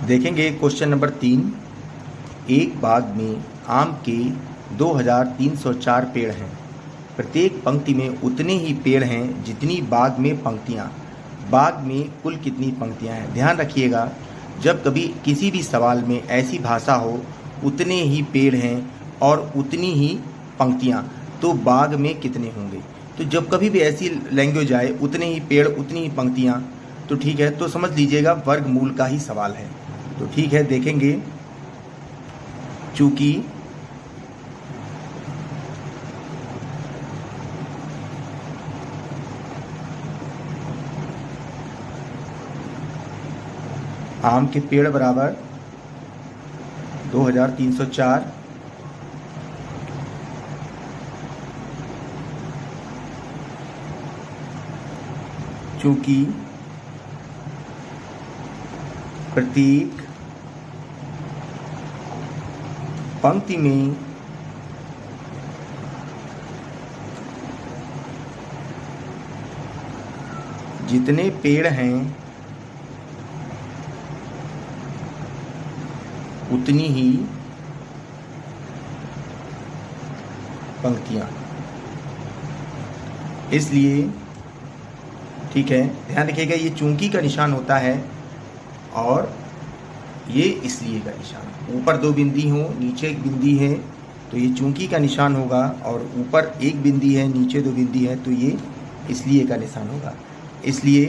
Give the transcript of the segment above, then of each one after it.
देखेंगे question number 3। एक बाग में आम के 2304 पेड़ हैं। प्रत्येक पंक्ति में उतने ही पेड़ हैं जितनी बाग में पंक्तियाँ। बाग में कुल कितनी पंक्तियाँ हैं? ध्यान रखिएगा, जब कभी किसी भी सवाल में ऐसी भाषा हो उतने ही पेड़ हैं और उतनी ही पंक्तियाँ, तो बाग में कितने होंगे। तो जब कभी भी ऐसी लैंग्वेज आए उतने ही पेड़ उतनी ही पंक्तियाँ, तो ठीक है, तो समझ लीजिएगा वर्गमूल का ही सवाल है। तो ठीक है, देखेंगे। चूंकि आम के पेड़ बराबर 2304, चूंकि प्रत्येक पंक्ति में जितने पेड़ हैं उतनी ही पंक्तियां, इसलिए ठीक है, ध्यान रखिएगा ये चूंकि का निशान होता है और ये इसलिए का निशान। ऊपर दो बिंदी हो, नीचे एक बिंदी है, तो ये चूंकि का निशान होगा, और ऊपर एक बिंदी है, नीचे दो बिंदी है, तो ये इसलिए का निशान होगा। इसलिए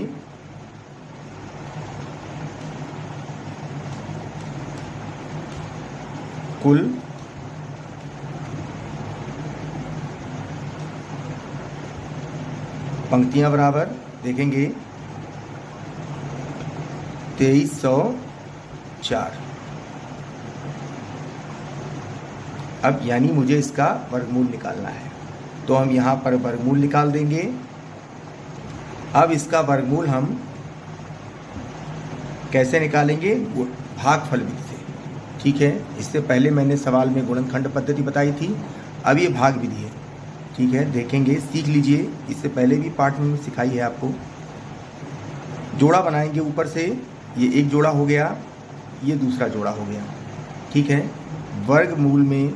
कुल पंक्तियां बराबर देखेंगे 2304। अब यानी मुझे इसका वर्गमूल निकालना है, तो हम यहाँ पर वर्गमूल निकाल देंगे। अब इसका वर्गमूल हम कैसे निकालेंगे? भागफल विधि से। ठीक है, इससे पहले मैंने सवाल में गुणनखंड पद्धति बताई थी, अब ये भाग विधि है। ठीक है, देखेंगे, सीख लीजिए, इससे पहले भी पाठ में सिखाई है आपको। जोड़ा बनाएंगे ऊपर से, ये एक जोड़ा हो गया, ये दूसरा जोड़ा हो गया। ठीक है, वर्गमूल में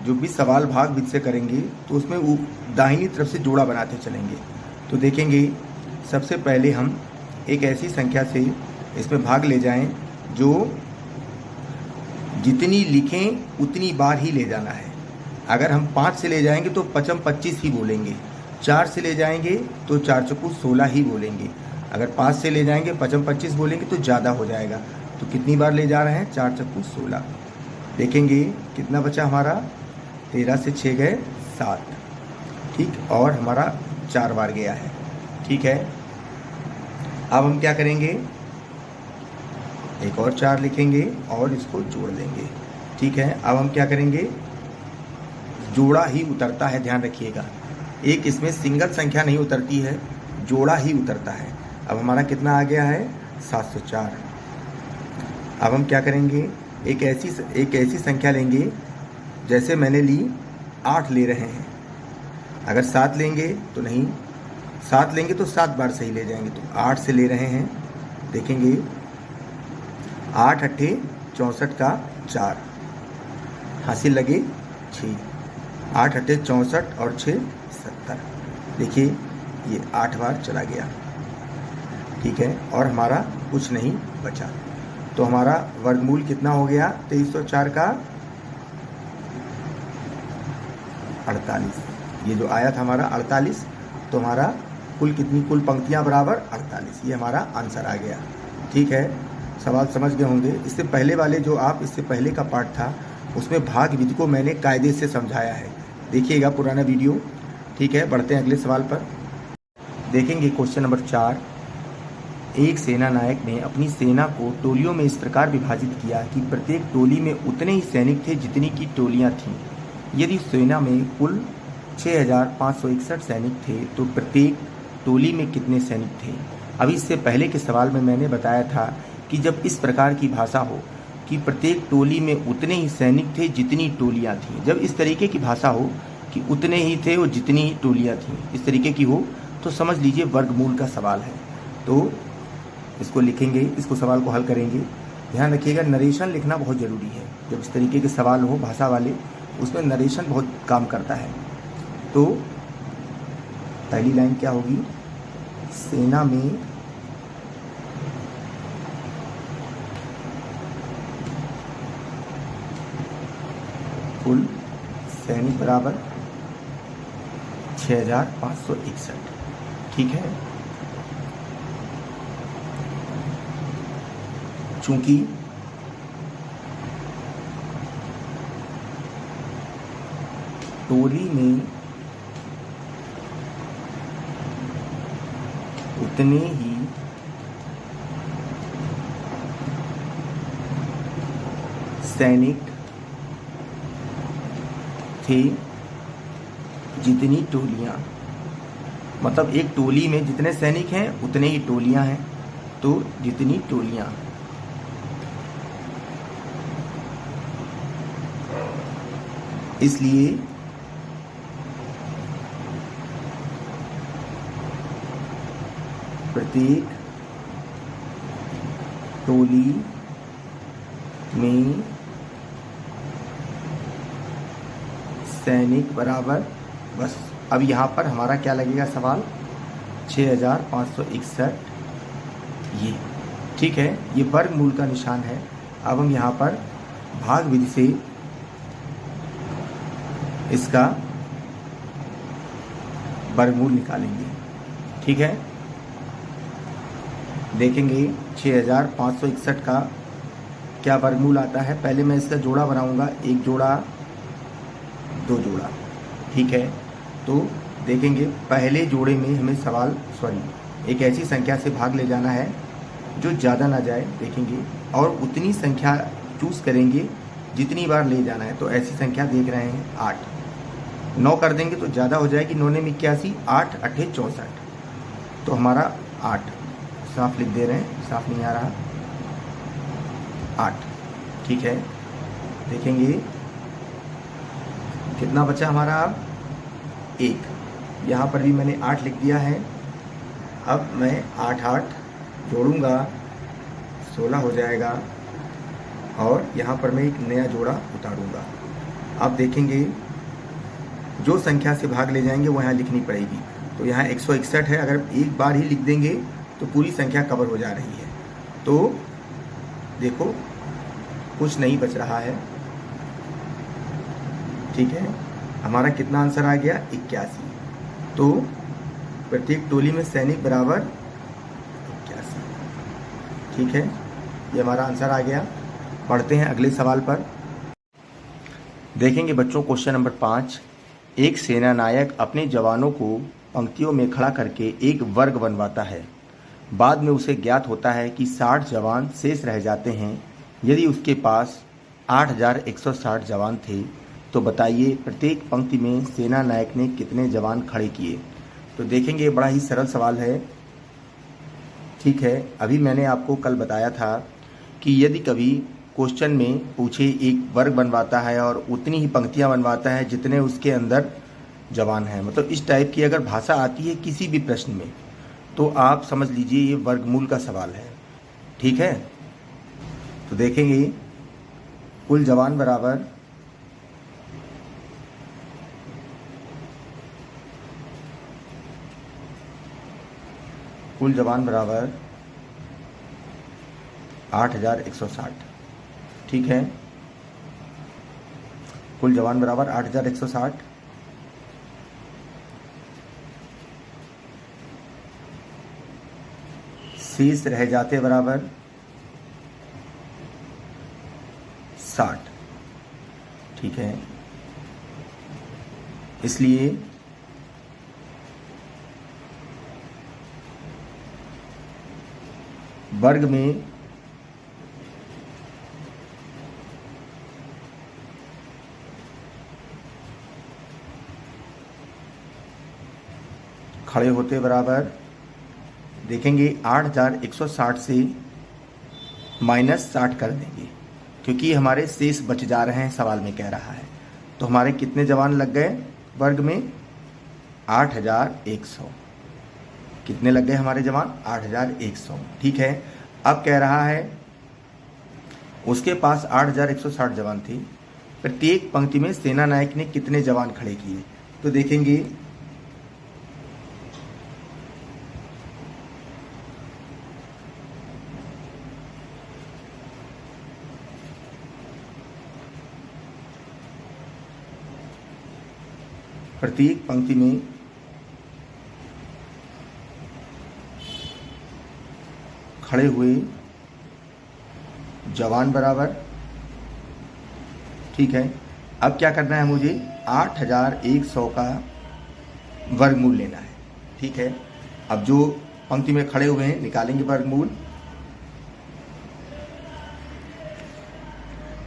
जो भी सवाल भाग विधि से करेंगे तो उसमें वो दाहिनी तरफ से जोड़ा बनाते चलेंगे। तो देखेंगे, सबसे पहले हम एक ऐसी संख्या से इसमें भाग ले जाएं जो जितनी लिखें उतनी बार ही ले जाना है। अगर हम 5 से ले जाएंगे तो 5 25 ही बोलेंगे, 4 से ले जाएंगे तो 4 चौको 16 ही बोलेंगे, अगर 5 से ले जाएंगे 5 25 बोलेंगे तो ज़्यादा हो जाएगा। तो कितनी बार ले जा रहे हैं? 4 चौको 16। देखेंगे कितना बचा हमारा, 13 से 6 गए 7। ठीक, और हमारा 4 बार गया है। ठीक है, अब हम क्या करेंगे, एक और 4 लिखेंगे और इसको जोड़ देंगे। ठीक है, अब हम क्या करेंगे, जोड़ा ही उतरता है, ध्यान रखिएगा, एक इसमें सिंगल संख्या नहीं उतरती है, जोड़ा ही उतरता है। अब हमारा कितना आ गया है? 704। अब हम क्या करेंगे, एक ऐसी संख्या लेंगे, जैसे मैंने ली 8 ले रहे हैं, अगर 7 लेंगे तो नहीं, 7 लेंगे तो 7 बार सही ले जाएंगे, तो 8 से ले रहे हैं। देखेंगे 8 अट्ठे 64 का 4, हासिल लगे 6, 8 अट्ठे 64 और 6 70। देखिए ये 8 बार चला गया। ठीक है, और हमारा कुछ नहीं बचा, तो हमारा वर्गमूल कितना हो गया 2304 का? 48। ये जो आया था हमारा 48, तो हमारा कुल कितनी, कुल पंक्तियां बराबर 48, ये हमारा आंसर आ गया। ठीक है, सवाल समझ गए होंगे। इससे पहले वाले जो इससे पहले का पार्ट था उसमें भाग विधि को मैंने कायदे से समझाया है, देखिएगा पुराना वीडियो। ठीक है, बढ़ते हैं अगले सवाल पर। देखेंगे क्वेश्चन नंबर 4। एक सेना नायक ने अपनी सेना को टोलियों में इस प्रकार विभाजित किया कि प्रत्येक टोली में उतने ही सैनिक थे जितनी की टोलियां थीं। यदि सेना में कुल 6561 सैनिक थे तो प्रत्येक टोली में कितने सैनिक थे? अभी इससे पहले के सवाल में मैंने बताया था कि जब इस प्रकार की भाषा हो कि प्रत्येक टोली में उतने ही सैनिक थे जितनी टोलियां थीं, जब इस तरीके की भाषा हो कि उतने ही थे और जितनी ही टोलियां थीं, इस तरीके की हो, तो समझ लीजिए वर्गमूल का सवाल है। तो इसको लिखेंगे, इसको सवाल को हल करेंगे। ध्यान रखिएगा, नरेशन लिखना बहुत ज़रूरी है। जब इस तरीके के सवाल हो भाषा वाले, उसमें नरेशन बहुत काम करता है। तो पहली लाइन क्या होगी, सेना में कुल सैनिक बराबर 6561। ठीक है, चूंकि टोली में उतने ही सैनिक थे जितनी टोलियां, मतलब एक टोली में जितने सैनिक हैं उतने ही टोलियां हैं, तो जितनी टोलियां। इसलिए प्रत्येक टोली में सैनिक बराबर, बस अब यहाँ पर हमारा क्या लगेगा सवाल, 6561 ये। ठीक है, ये वर्गमूल का निशान है। अब हम यहाँ पर भाग विधि से इसका वर्गमूल निकालेंगे। ठीक है, देखेंगे 6561 का क्या वर्गमूल आता है। पहले मैं इसका जोड़ा बनाऊंगा, एक जोड़ा, दो जोड़ा। ठीक है, तो देखेंगे पहले जोड़े में हमें एक ऐसी संख्या से भाग ले जाना है जो ज़्यादा ना जाए, देखेंगे, और उतनी संख्या चूज़ करेंगे जितनी बार ले जाना है। तो ऐसी संख्या देख रहे हैं 8, 9 कर देंगे तो ज़्यादा हो जाएगी, 9 ने 81, 8 8 64, तो हमारा 8, साफ लिख दे रहे हैं, साफ नहीं आ रहा, 8। ठीक है, देखेंगे कितना बचा हमारा, अब 1, यहाँ पर भी मैंने 8 लिख दिया है। अब मैं 8 8 जोड़ूंगा, 16 हो जाएगा, और यहाँ पर मैं एक नया जोड़ा उतारूंगा। अब देखेंगे जो संख्या से भाग ले जाएंगे वो यहाँ लिखनी पड़ेगी। तो यहाँ 161 है, अगर एक बार ही लिख देंगे तो पूरी संख्या कवर हो जा रही है। तो देखो कुछ नहीं बच रहा है। ठीक है, हमारा कितना आंसर आ गया, 81। तो प्रत्येक टोली में सैनिक बराबर 81। ठीक है, ये हमारा आंसर आ गया। पढ़ते हैं अगले सवाल पर। देखेंगे बच्चों क्वेश्चन नंबर 5। एक सेना नायक अपने जवानों को पंक्तियों में खड़ा करके एक वर्ग बनवाता है। बाद में उसे ज्ञात होता है कि 60 जवान शेष रह जाते हैं। यदि उसके पास 8160 जवान थे तो बताइए प्रत्येक पंक्ति में सेना नायक ने कितने जवान खड़े किए। तो देखेंगे बड़ा ही सरल सवाल है। ठीक है, अभी मैंने आपको कल बताया था कि यदि कभी क्वेश्चन में पूछे एक वर्ग बनवाता है और उतनी ही पंक्तियां बनवाता है जितने उसके अंदर जवान हैं, मतलब इस टाइप की अगर भाषा आती है किसी भी प्रश्न में, तो आप समझ लीजिए ये वर्गमूल का सवाल है। ठीक है, तो देखेंगे कुल जवान बराबर कुल जवान बराबर 8160। ठीक है, कुल जवान बराबर 8160। शेष रह जाते बराबर 60। ठीक है, इसलिए वर्ग में खड़े होते बराबर, देखेंगे 8160 से -60 कर देंगे क्योंकि हमारे शेष बच जा रहे हैं, सवाल में कह रहा है। तो हमारे कितने जवान लग गए वर्ग में, 8100। कितने लग गए हमारे जवान, 8100। ठीक है, अब कह रहा है उसके पास 8,160 जवान थे। प्रत्येक पंक्ति में सेना नायक ने कितने जवान खड़े किए? तो देखेंगे प्रत्येक पंक्ति में खड़े हुए जवान बराबर, ठीक है। अब क्या करना है मुझे? 8,100 का वर्गमूल लेना है, ठीक है। अब जो पंक्ति में खड़े हुए हैं निकालेंगे वर्गमूल।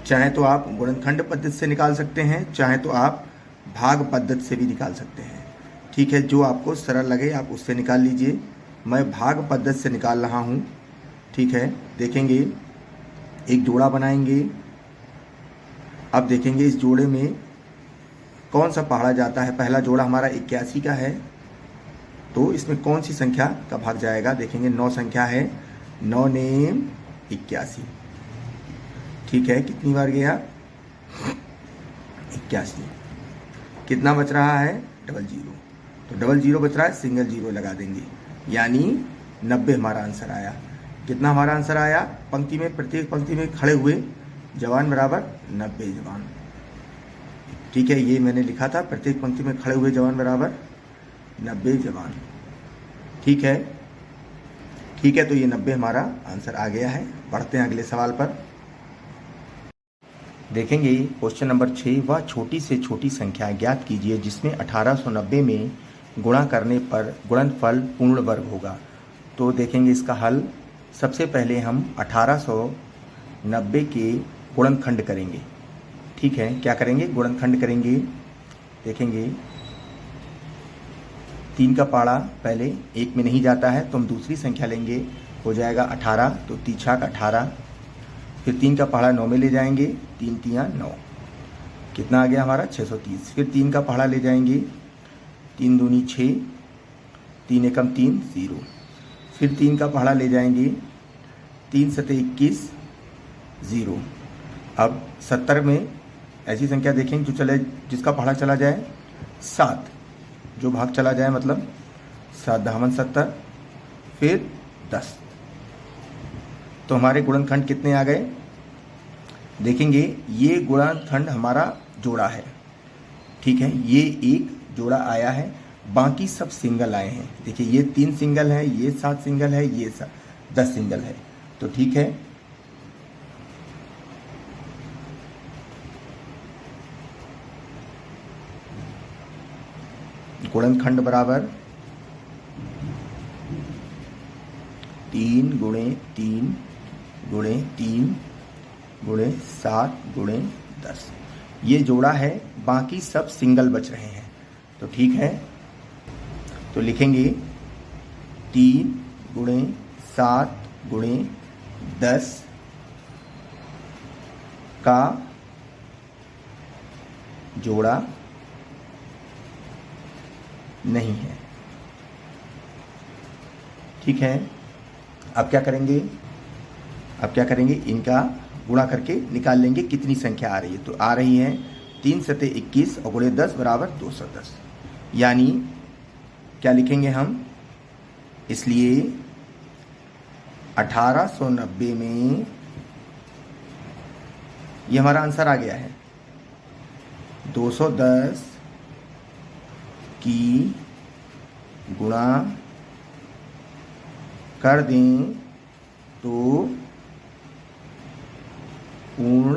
चाहे तो आप गुणनखंड पद्धति से निकाल सकते हैं, चाहे तो आप भाग पद्धति से भी निकाल सकते हैं, ठीक है। जो आपको सरल लगे आप उससे निकाल लीजिए। मैं भाग पद्धति से निकाल रहा हूँ, ठीक है। देखेंगे एक जोड़ा बनाएंगे। अब देखेंगे इस जोड़े में कौन सा पढ़ा जाता है। पहला जोड़ा हमारा 81 का है, तो इसमें कौन सी संख्या का भाग जाएगा? देखेंगे 9 संख्या है, 9 नेम 81, ठीक है। कितनी बार गया? 81। कितना बच रहा है? Double zero. तो डबल जीरो बच रहा है, सिंगल जीरो लगा देंगे, यानी 90 हमारा आंसर आया। कितना हमारा आंसर आया? पंक्ति में प्रत्येक पंक्ति में खड़े हुए जवान बराबर 90 जवान, ठीक है। ये मैंने लिखा था, प्रत्येक पंक्ति में खड़े हुए जवान बराबर 90 जवान, ठीक है। ठीक है, तो ये 90 हमारा आंसर आ गया है। बढ़ते हैं अगले सवाल पर। देखेंगे क्वेश्चन नंबर 6, वह छोटी से छोटी संख्या ज्ञात कीजिए जिसमें 1890 में गुणा करने पर गुणनफल पूर्ण वर्ग होगा। तो देखेंगे इसका हल। सबसे पहले हम 1890 के गुणनखंड करेंगे, ठीक है। क्या करेंगे? गुणनखंड करेंगे। देखेंगे 3 का पाड़ा पहले 1 में नहीं जाता है, तो हम दूसरी संख्या लेंगे, हो जाएगा 18, तो 3 छाक 18। फिर 3 का पहाड़ा 9 में ले जाएंगे, 3 तियाँ 9, कितना आ गया हमारा? 630। फिर 3 का पहाड़ा ले जाएंगे, 3 दूनी 6, 3 एकम 3 0। फिर 3 का पहाड़ा ले जाएंगे, 3 सते 21 0। अब 70 में ऐसी संख्या देखेंगे जो चले, जिसका पहाड़ा चला जाए 7, जो भाग चला जाए मतलब 7 धामन 70, फिर 10। तो हमारे गुणनखंड कितने आ गए? देखेंगे ये गुणनखंड हमारा जोड़ा है, ठीक है। ये एक जोड़ा आया है, बाकी सब सिंगल आए हैं। देखिए ये 3 सिंगल है, ये 7 सिंगल है, ये 10 सिंगल है, तो ठीक है। गुणनखंड बराबर 3 गुणे 3 गुणे 3 गुणे 7 गुणे 10, ये जोड़ा है, बाकी सब सिंगल बच रहे हैं, तो ठीक है। तो लिखेंगे 3 गुणे 7 गुणे 10 का जोड़ा नहीं है, ठीक है। अब क्या करेंगे? अब क्या करेंगे? इनका गुणा करके निकाल लेंगे कितनी संख्या आ रही है। तो आ रही है 3 सते 21 और गुणे 10 बराबर 210, यानी क्या लिखेंगे हम? इसलिए 1890 में ये हमारा आंसर आ गया है। 210 की गुणा कर दें तो पूर्ण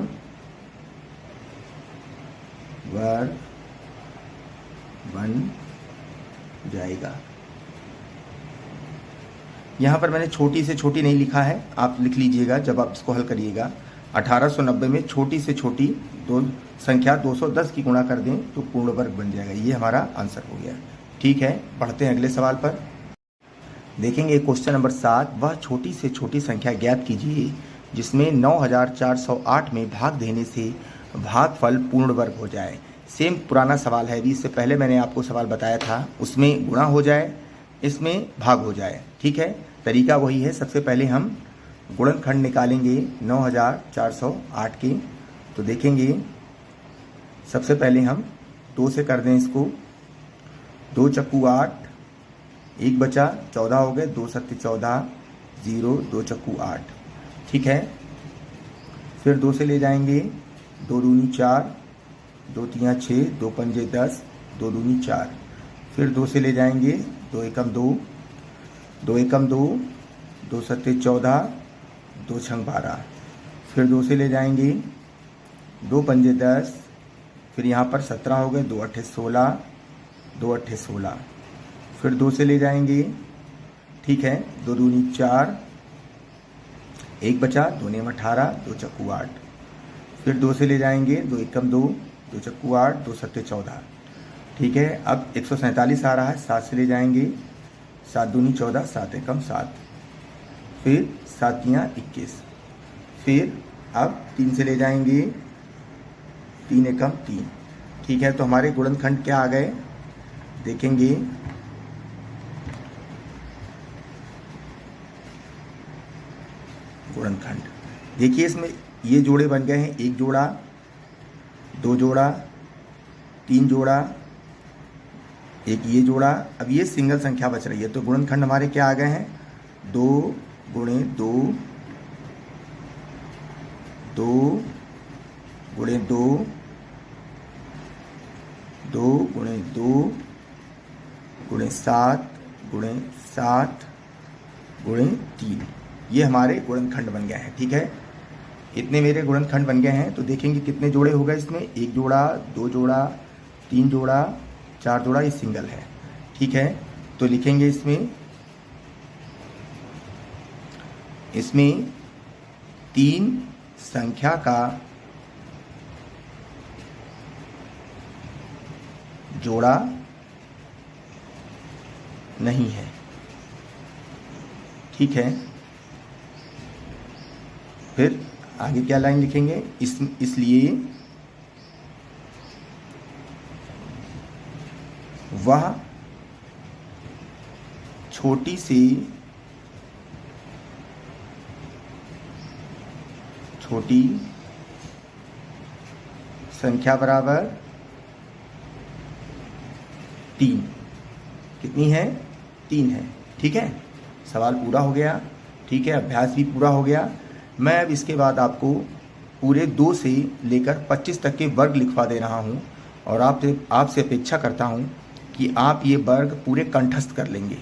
वर्ग बन जाएगा। यहाँ पर मैंने छोटी से छोटी नहीं लिखा है, आप लिख लीजिएगा जब आप इसको हल करिएगा। 1890 में छोटी से छोटी संख्या 210 की गुणा कर दें तो पूर्ण वर्ग बन जाएगा। ये हमारा आंसर हो गया, ठीक है। बढ़ते हैं अगले सवाल पर। देखेंगे क्वेश्चन नंबर 7, वह छोटी से छोटी संख्या ज्ञात कीजिए जिसमें 9408 में भाग देने से भागफल पूर्ण वर्ग हो जाए। सेम पुराना सवाल है, इससे पहले मैंने आपको सवाल बताया था, उसमें गुणा हो जाए, इसमें भाग हो जाए, ठीक है। तरीका वही है, सबसे पहले हम गुणनखंड निकालेंगे 9408 के। तो देखेंगे सबसे पहले हम 2 से कर दें इसको। 2 चक्कू 8, 1 बचा 14 हो गए, 2 सत्ते 14, 0, 2 चक्कू 8। ठीक है, फिर 2 से ले जाएंगे, 2 दूनी 4, 2 तियाँ 6, 2 पंजे 10, 2 दूनी 4। फिर 2 से ले जाएंगे, 2 एकम 2, 2 एकम 2, 2 सत्ते 14, 2 छंग 12। फिर 2 से ले जाएंगे, 2 पंजे 10, फिर यहाँ पर 17 हो गए, 2 अट्ठे 16, 2 अट्ठे 16। फिर 2 से ले जाएंगे, ठीक है, 2 दूनी 4, 1 बचा, 2 नेम 18, 2 चक्कू 8। फिर 2 से ले जाएंगे, 2 एकम 2, 2 चक्कू 8, 2 सत्ते 14। ठीक है, अब 147 आ रहा है, 7 से ले जाएंगे, 7 दूनी 14, 7 एकम 7, फिर 7 तियाँ 21। फिर अब 3 से ले जाएंगे, 3 एकम 3। ठीक है, तो हमारे गुणनखंड क्या आ गए देखेंगे। गुणनखंड देखिए, इसमें ये जोड़े बन गए हैं, 1 जोड़ा, 2 जोड़ा, 3 जोड़ा, एक ये जोड़ा। अब ये सिंगल संख्या बच रही है, तो गुणनखंड हमारे क्या आ गए हैं, 2 गुणे 2, 2 गुणे 2, 2 गुणे 2 गुणे 7 गुणे 7 गुणे 3। ये हमारे गुणनखंड बन गए हैं। ठीक है, इतने मेरे गुणनखंड बन गए हैं। तो देखेंगे कितने जोड़े हो गए इसमें, 1 जोड़ा, 2 जोड़ा, 3 जोड़ा, 4 जोड़ा, ये सिंगल है। ठीक है, तो लिखेंगे इसमें 3 संख्या का जोड़ा नहीं है। ठीक है, फिर आगे क्या लाइन लिखेंगे, इसलिए वह छोटी सी छोटी संख्या बराबर 3, कितनी है, 3 है। ठीक है, सवाल पूरा हो गया। ठीक है, अभ्यास भी पूरा हो गया। मैं अब इसके बाद आपको पूरे 2 से लेकर 25 तक के वर्ग लिखवा दे रहा हूं, और आपसे अपेक्षा करता हूं कि आप ये वर्ग पूरे कंठस्थ कर लेंगे।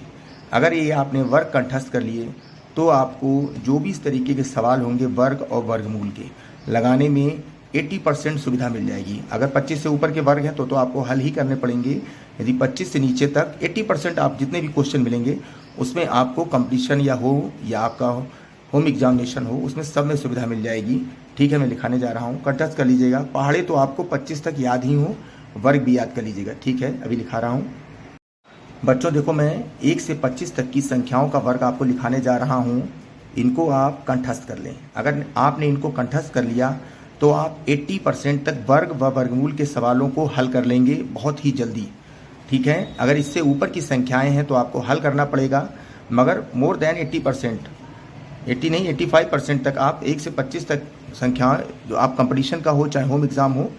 अगर ये आपने वर्ग कंठस्थ कर लिए तो आपको जो भी इस तरीके के सवाल होंगे वर्ग और वर्गमूल के लगाने में 80% सुविधा मिल जाएगी। अगर 25 से ऊपर के वर्ग हैं तो आपको हल ही करने पड़ेंगे। यदि 25 से नीचे तक 80% आप जितने भी क्वेश्चन मिलेंगे उसमें आपको कंपटीशन या आपका होम एग्जामिनेशन हो, उसमें सब में सुविधा मिल जाएगी। ठीक है, मैं लिखाने जा रहा हूँ, कंठस्थ कर लीजिएगा। पहाड़े तो आपको 25 तक याद ही हो, वर्ग भी याद कर लीजिएगा। ठीक है, अभी लिखा रहा हूँ। बच्चों देखो, मैं 1 से 25 तक की संख्याओं का वर्ग आपको लिखाने जा रहा हूँ। इनको आप कंठस्थ कर लें। अगर आपने इनको कंठस्थ कर लिया तो आप 80% तक वर्ग व वर्गमूल के सवालों को हल कर लेंगे बहुत ही जल्दी। ठीक है, अगर इससे ऊपर की संख्याएं हैं तो आपको हल करना पड़ेगा, मगर मोर देन 80%, 80 नहीं 85% तक आप 1 से 25 तक संख्या जो आप कंपटीशन का हो चाहे होम एग्ज़ाम हो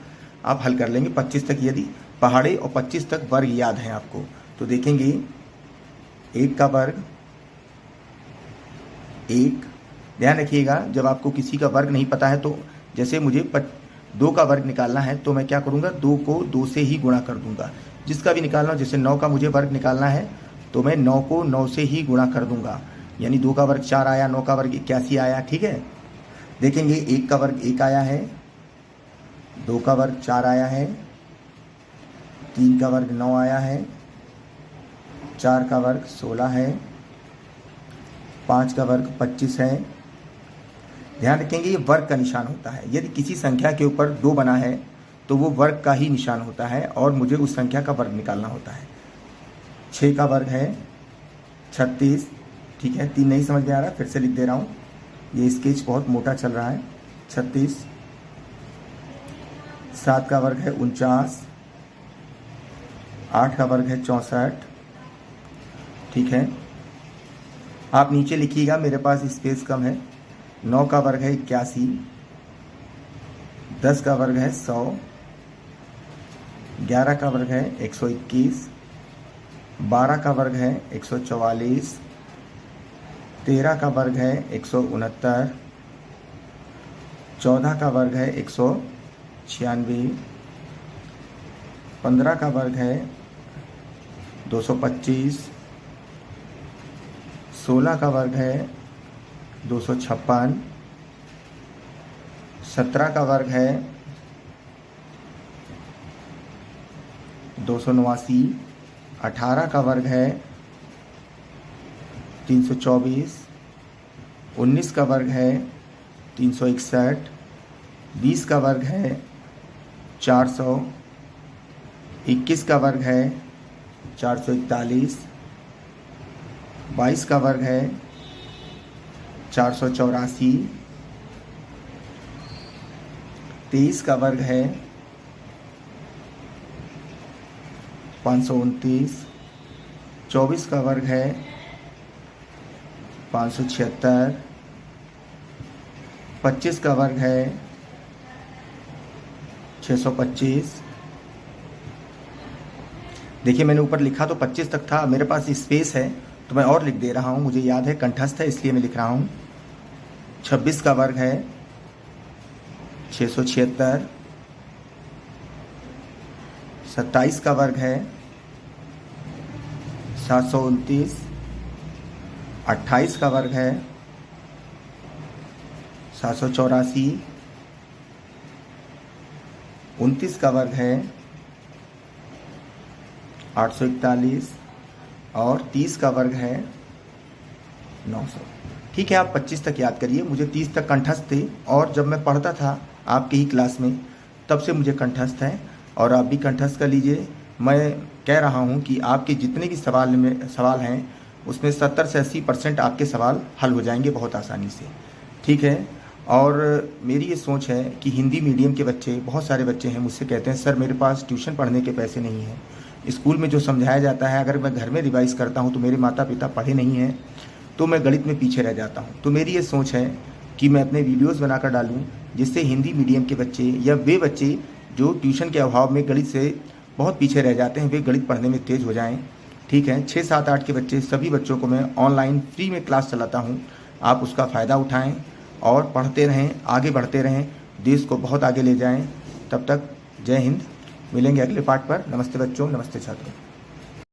आप हल कर लेंगे। 25 तक यदि पहाड़े और 25 तक वर्ग याद हैं आपको तो देखेंगे 1 का वर्ग 1। ध्यान रखिएगा, जब आपको किसी का वर्ग नहीं पता है तो जैसे मुझे 2 का वर्ग निकालना है तो मैं क्या करूँगा, 2 को 2 से ही गुणा कर दूंगा। जिसका भी निकालना हो, जैसे 9 का मुझे वर्ग निकालना है तो मैं 9 को 9 से ही गुणा कर दूंगा, यानी 2 का वर्ग 4 आया, 9 का वर्ग 81 आया। ठीक है, देखेंगे 1 का वर्ग 1 आया है, 2 का वर्ग 4 आया है, 3 का वर्ग 9 आया है, 4 का वर्ग 16 है, 5 का वर्ग 25 है। ध्यान रखेंगे ये वर्ग का निशान होता है। यदि किसी संख्या के ऊपर 2 बना है तो वो वर्ग का ही निशान होता है और मुझे उस संख्या का वर्ग निकालना होता है। 6 का वर्ग है 36। ठीक है, 3 नहीं समझ में आ रहा, फिर से लिख दे रहा हूँ, ये स्केच बहुत मोटा चल रहा है। 36। 7 का वर्ग है 49। 8 का वर्ग है 64। ठीक है, आप नीचे लिखिएगा, मेरे पास स्पेस कम है। 9 का वर्ग है 81, 10 का वर्ग है 100, 11 का वर्ग है 121, 12 का वर्ग है 144, 13 का वर्ग है 169, 14 का वर्ग है 196, 15 का वर्ग है 225, 16 का वर्ग है 256, 17 का वर्ग है 289, 18 का वर्ग है 324, 19 का वर्ग है 361, 20 का वर्ग है 400, 21 का वर्ग है 441, 22 का वर्ग है 484, 23 का वर्ग है 529, 24 का वर्ग है 576, 25 का वर्ग है 625। देखिए मैंने ऊपर लिखा तो 25 तक था, मेरे पास स्पेस है तो मैं और लिख दे रहा हूँ, मुझे याद है कंठस्थ है इसलिए मैं लिख रहा हूँ। 26 का वर्ग है 676, 27 का वर्ग है 729, 28 का वर्ग है 784, 29 का वर्ग है 841 और 30 का वर्ग है 900। ठीक है, आप 25 तक याद करिए, मुझे 30 तक कंठस्थ थे और जब मैं पढ़ता था आपकी ही क्लास में तब से मुझे कंठस्थ है और आप भी कंठस्थ कर लीजिए। मैं कह रहा हूं कि आपके जितने भी सवाल हैं उसमें 70 से 80% आपके सवाल हल हो जाएंगे बहुत आसानी से। ठीक है, और मेरी ये सोच है कि हिंदी मीडियम के बच्चे, बहुत सारे बच्चे हैं मुझसे कहते हैं सर मेरे पास ट्यूशन पढ़ने के पैसे नहीं हैं, स्कूल में जो समझाया जाता है अगर मैं घर में रिवाइज करता हूँ तो मेरे माता पिता पढ़े नहीं हैं तो मैं गणित में पीछे रह जाता हूँ। तो मेरी ये सोच है कि मैं अपने वीडियोस बनाकर डालूँ जिससे हिंदी मीडियम के बच्चे या वे बच्चे जो ट्यूशन के अभाव में गणित से बहुत पीछे रह जाते हैं वे गणित पढ़ने में तेज़ हो जाएँ। ठीक है, 6, 7, 8 के बच्चे सभी बच्चों को मैं ऑनलाइन फ्री में क्लास चलाता हूँ, आप उसका फ़ायदा उठाएँ और पढ़ते रहें, आगे बढ़ते रहें, देश को बहुत आगे ले जाएँ। तब तक जय हिंद, मिलेंगे अगले पार्ट पर। नमस्ते बच्चों, नमस्ते छात्रों।